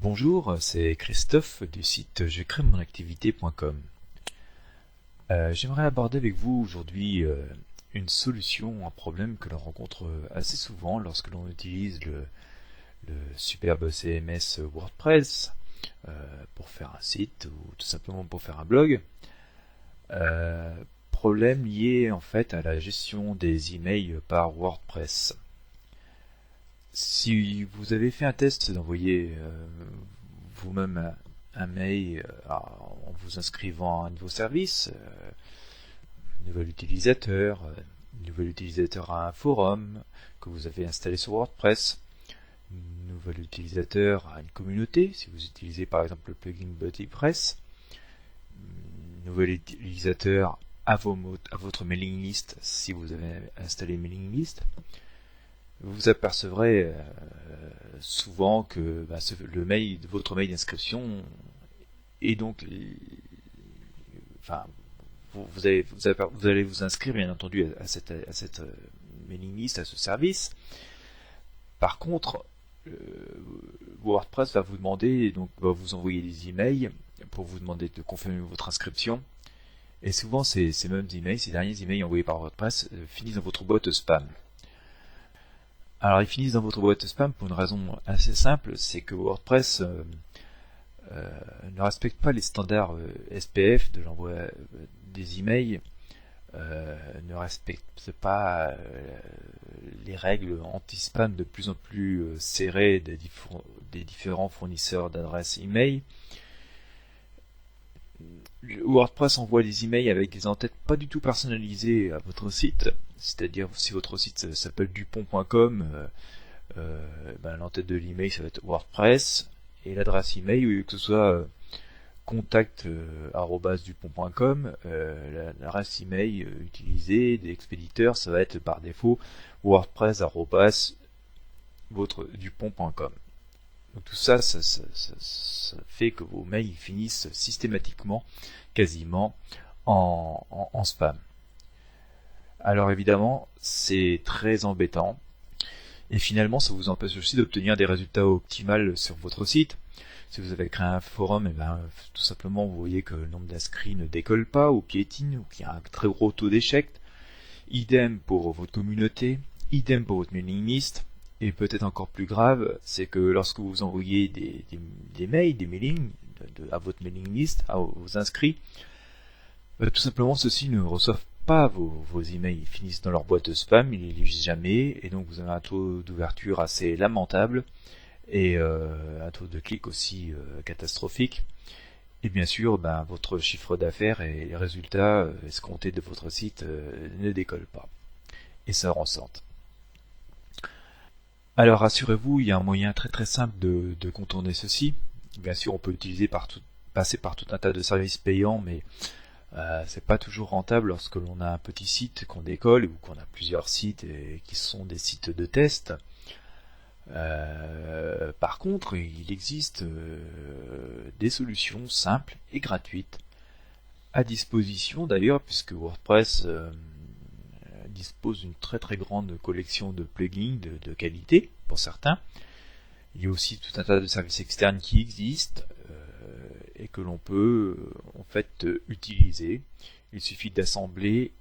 Bonjour, c'est Christophe du site jecréemonactivité.com. J'aimerais aborder avec vous aujourd'hui une solution, un problème que l'on rencontre assez souvent lorsque l'on utilise le superbe CMS WordPress pour faire un site ou tout simplement pour faire un blog. Problème lié en fait à la gestion des emails par WordPress. Si vous avez fait un test d'envoyer vous-même un mail en vous inscrivant à un nouveau service, nouvel utilisateur à un forum que vous avez installé sur WordPress, nouvel utilisateur à une communauté, si vous utilisez par exemple le plugin BuddyPress, nouvel utilisateur à votre mailing list si vous avez installé une mailing list, vous apercevrez souvent que votre mail d'inscription est donc, vous allez vous inscrire bien entendu à cette mailing list, à ce service. Par contre, WordPress va vous demander, donc va vous envoyer des emails pour vous demander de confirmer votre inscription. Et souvent ces derniers emails envoyés par WordPress finissent dans votre boîte spam. Alors ils finissent dans votre boîte spam pour une raison assez simple, c'est que WordPress ne respecte pas les standards SPF de l'envoi des emails, ne respecte pas les règles anti-spam de plus en plus serrées des différents fournisseurs d'adresses email. WordPress envoie des emails avec des entêtes pas du tout personnalisées à votre site, c'est-à-dire si votre site s'appelle dupont.com, l'entête de l'email ça va être WordPress, et l'adresse email, que ce soit contact@dupont.com, l'adresse email utilisée des expéditeurs ça va être par défaut wordpress@dupont.com. Donc tout ça fait que vos mails finissent systématiquement, quasiment, en spam. Alors évidemment, c'est très embêtant. Et finalement, ça vous empêche aussi d'obtenir des résultats optimaux sur votre site. Si vous avez créé un forum, tout simplement, vous voyez que le nombre d'inscrits ne décolle pas, ou piétine, ou qu'il y a un très gros taux d'échec. Idem pour votre communauté, idem pour votre mailing list. Et peut-être encore plus grave, c'est que lorsque vous envoyez des mails, des mailings à votre mailing list, à vos inscrits, tout simplement ceux-ci ne reçoivent pas vos emails, ils finissent dans leur boîte de spam, ils ne les lisent jamais, et donc vous avez un taux d'ouverture assez lamentable, et un taux de clic aussi catastrophique. Et bien sûr, votre chiffre d'affaires et les résultats escomptés de votre site ne décollent pas, et ça ressente. Alors rassurez-vous, il y a un moyen très très simple de contourner ceci. Bien sûr, on peut passer par tout un tas de services payants, mais c'est pas toujours rentable lorsque l'on a un petit site qu'on décolle ou qu'on a plusieurs sites qui sont des sites de test. Par contre, il existe des solutions simples et gratuites à disposition d'ailleurs, puisque WordPress dispose d'une très très grande collection de plugins de qualité pour certains. Il y a aussi tout un tas de services externes qui existent et que l'on peut en fait utiliser. Il suffit d'assembler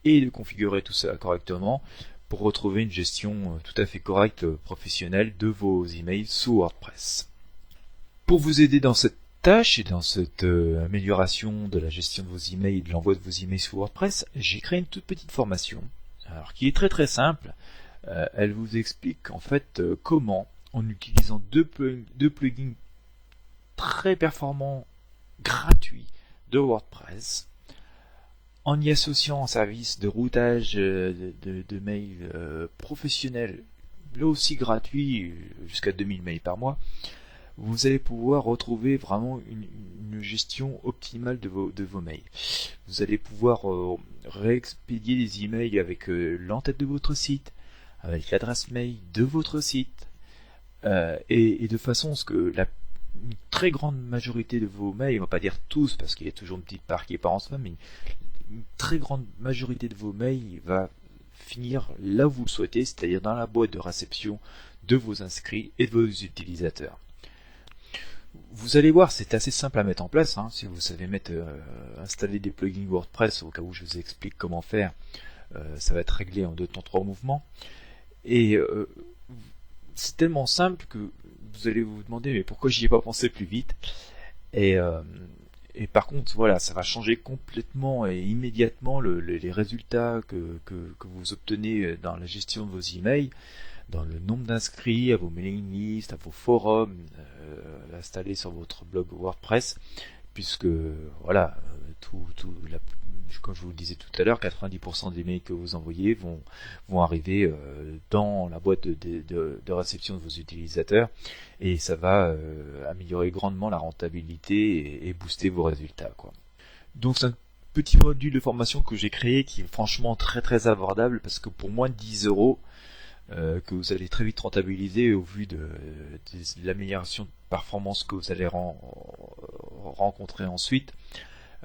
et de configurer tout ça correctement pour retrouver une gestion tout à fait correcte, professionnelle de vos emails sous WordPress. Pour vous aider dans cette tâche et dans cette amélioration de la gestion de vos emails et de l'envoi de vos emails sous WordPress, j'ai créé une toute petite formation, alors qui est très très simple. Elle vous explique en fait comment, en utilisant deux plugins très performants, gratuits de WordPress, en y associant un service de routage de mails professionnel, là aussi gratuit, jusqu'à 2000 mails par mois, vous allez pouvoir retrouver vraiment une gestion optimale de vos mails. Vous allez pouvoir réexpédier les emails avec l'entête de votre site, avec l'adresse mail de votre site, et de façon à ce que une très grande majorité de vos mails, on va pas dire tous parce qu'il y a toujours une petite part qui est pas en spam, mais une très grande majorité de vos mails va finir là où vous le souhaitez, c'est-à-dire dans la boîte de réception de vos inscrits et de vos utilisateurs. Vous allez voir, c'est assez simple à mettre en place, hein, si vous savez installer des plugins WordPress, au cas où je vous explique comment faire, ça va être réglé en 2 temps 3 mouvements. Et c'est tellement simple que vous allez vous demander mais pourquoi j'y ai pas pensé plus vite. Et, euh, et par contre, voilà, ça va changer complètement et immédiatement les résultats que vous obtenez dans la gestion de vos emails, dans le nombre d'inscrits à vos mailing lists, à vos forums installés sur votre blog WordPress, puisque voilà, comme je vous le disais tout à l'heure, 90% des mails que vous envoyez vont arriver dans la boîte de réception de vos utilisateurs, et ça va améliorer grandement la rentabilité et booster vos résultats, quoi. Donc c'est un petit module de formation que j'ai créé qui est franchement très très abordable, parce que pour moins de 10 euros, que vous allez très vite rentabiliser au vu de l'amélioration de performance que vous allez rencontrer ensuite.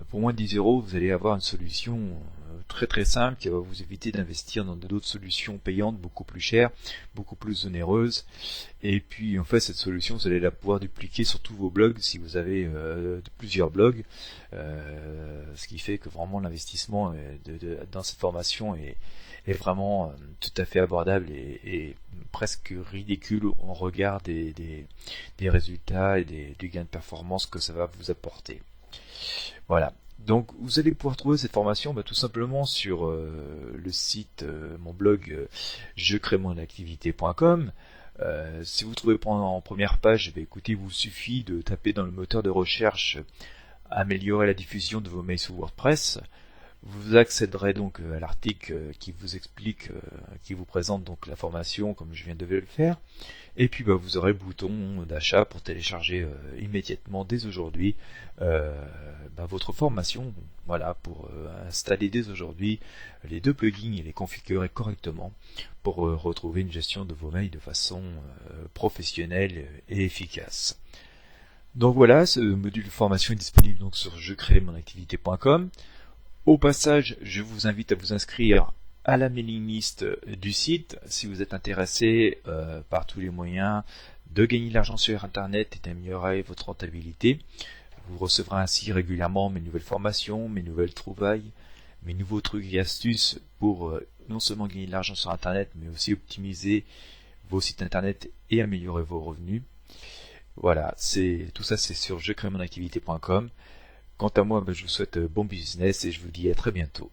Pour moins de 10 euros, vous allez avoir une solution très très simple qui va vous éviter d'investir dans d'autres solutions payantes beaucoup plus chères, beaucoup plus onéreuses. Et puis en fait, cette solution, vous allez la pouvoir dupliquer sur tous vos blogs si vous avez plusieurs blogs, ce qui fait que vraiment l'investissement dans cette formation est vraiment tout à fait abordable et presque ridicule en regard des résultats et des gains de performance que ça va vous apporter. Voilà. Donc vous allez pouvoir trouver cette formation tout simplement sur le site, mon blog jecrémonactivité.com. Si vous ne trouvez pas en première page, écoutez, il vous suffit de taper dans le moteur de recherche améliorer la diffusion de vos mails sous WordPress. Vous accéderez donc à l'article qui vous explique, qui vous présente donc la formation comme je viens de le faire. Et puis vous aurez le bouton d'achat pour télécharger immédiatement dès aujourd'hui votre formation. Voilà, pour installer dès aujourd'hui les 2 plugins et les configurer correctement pour retrouver une gestion de vos mails de façon professionnelle et efficace. Donc voilà, ce module de formation est disponible donc sur jecrémonactivité.com. Au passage, je vous invite à vous inscrire à la mailing list du site si vous êtes intéressé par tous les moyens de gagner de l'argent sur Internet et d'améliorer votre rentabilité. Vous recevrez ainsi régulièrement mes nouvelles formations, mes nouvelles trouvailles, mes nouveaux trucs et astuces pour non seulement gagner de l'argent sur Internet, mais aussi optimiser vos sites Internet et améliorer vos revenus. Voilà, tout ça c'est sur jecrémonactivité.com. Quant à moi, je vous souhaite bon business et je vous dis à très bientôt.